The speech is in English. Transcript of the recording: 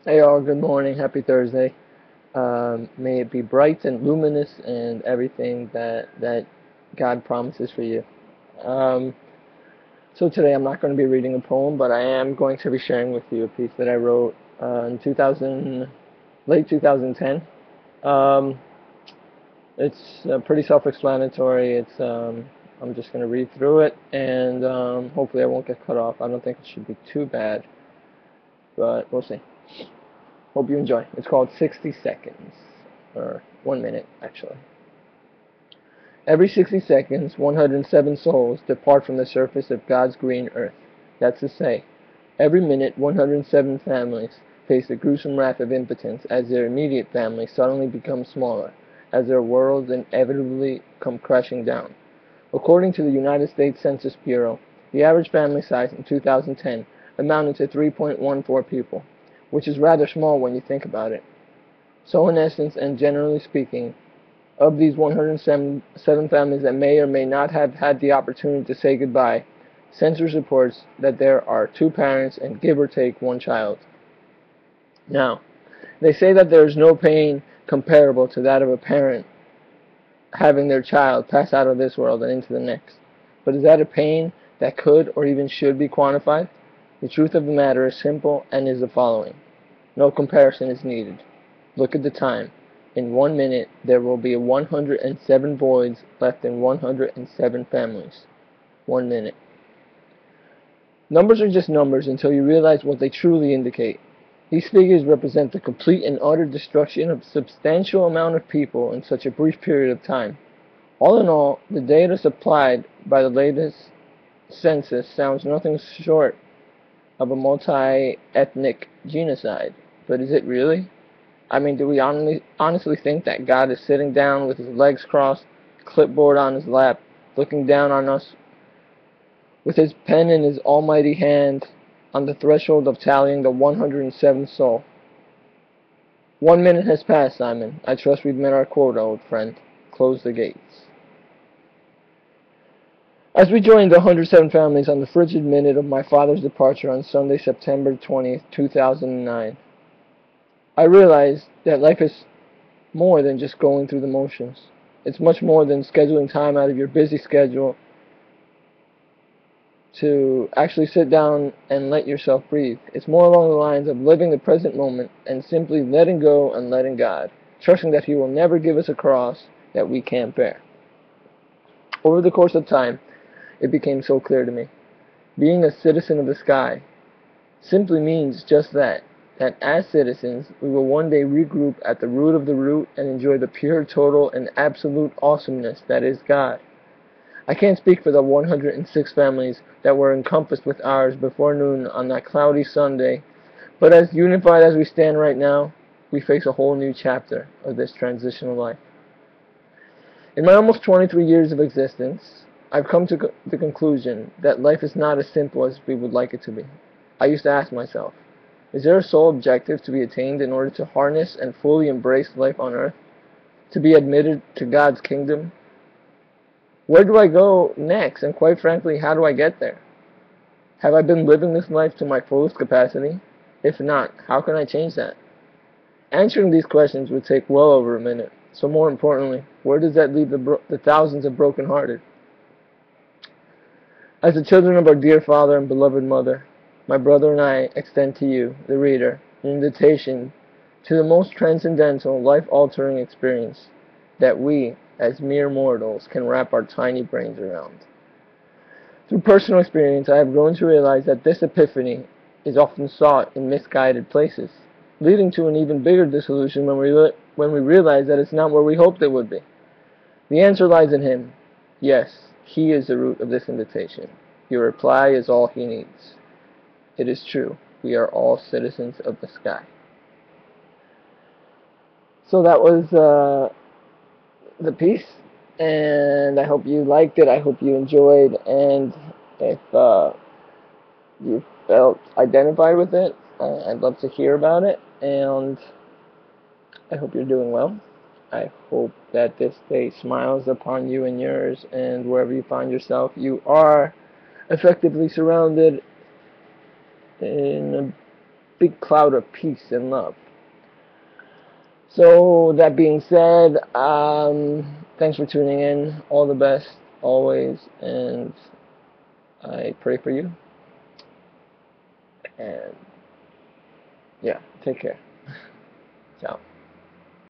Hey all, good morning, happy Thursday. May it be bright and luminous and everything that God promises for you. Um, so today I'm not going to be reading a poem, but I am going to be sharing with you a piece that I wrote in 2000, late 2010. Um, it's pretty self-explanatory. I'm just going to read through it, and hopefully I won't get cut off. I don't think it should be too bad, but we'll see. Hope you enjoy. It's called 60 Seconds, or 1 minute, actually. Every 60 seconds, 107 souls depart from the surface of God's green earth. That's to say, every minute, 107 families face the gruesome wrath of impotence as their immediate family suddenly becomes smaller, as their worlds inevitably come crashing down. According to the United States Census Bureau, the average family size in 2010 amounted to 3.14 people, which is rather small when you think about it. So in essence, and generally speaking, of these 107 families that may or may not have had the opportunity to say goodbye, census reports that there are two parents and give or take one child. Now, they say that there is no pain comparable to that of a parent having their child pass out of this world and into the next. But is that a pain that could or even should be quantified? The truth of the matter is simple and is the following. No comparison is needed. Look at the time. In 1 minute, there will be 107 voids left in 107 families. 1 minute. Numbers are just numbers until you realize what they truly indicate. These figures represent the complete and utter destruction of a substantial amount of people in such a brief period of time. All in all, the data supplied by the latest census sounds nothing short of a multi-ethnic genocide. But is it really? I mean, do we honestly think that God is sitting down with his legs crossed, clipboard on his lap, looking down on us with his pen in his almighty hand on the threshold of tallying the 107th soul? 1 minute has passed, Simon. I trust we've met our quota, old friend. Close the gates. As we joined the 107 families on the frigid minute of my father's departure on Sunday, September 20th, 2009, I realized that life is more than just going through the motions. It's much more than scheduling time out of your busy schedule to actually sit down and let yourself breathe. It's more along the lines of living the present moment and simply letting go and letting God, trusting that he will never give us a cross that we can't bear. Over the course of time, it became so clear to me. Being a citizen of the sky simply means just that as citizens, we will one day regroup at the root of the root and enjoy the pure, total, and absolute awesomeness that is God. I can't speak for the 106 families that were encompassed with ours before noon on that cloudy Sunday, but as unified as we stand right now, we face a whole new chapter of this transitional life. In my almost 23 years of existence, I've come to the conclusion that life is not as simple as we would like it to be. I used to ask myself, is there a sole objective to be attained in order to harness and fully embrace life on earth? To be admitted to God's kingdom? Where do I go next? And quite frankly, how do I get there? Have I been living this life to my fullest capacity? If not, how can I change that? Answering these questions would take well over a minute. So more importantly, where does that leave the thousands of broken-hearted? As the children of our dear Father and beloved Mother, my brother and I extend to you, the reader, an invitation to the most transcendental, life-altering experience that we, as mere mortals, can wrap our tiny brains around. Through personal experience, I have grown to realize that this epiphany is often sought in misguided places, leading to an even bigger disillusion when we realize that it's not where we hoped it would be. The answer lies in him. Yes, he is the root of this invitation. Your reply is all he needs. It is true. We are all citizens of the sky. So that was the piece, and I hope you liked it. I hope you enjoyed, and if you felt identified with it, I'd love to hear about it, and I hope you're doing well. I hope that this day smiles upon you and yours, and wherever you find yourself, you are effectively surrounded in a big cloud of peace and love. So that being said, thanks for tuning in. All the best always, and I pray for you. And yeah, take care. Ciao.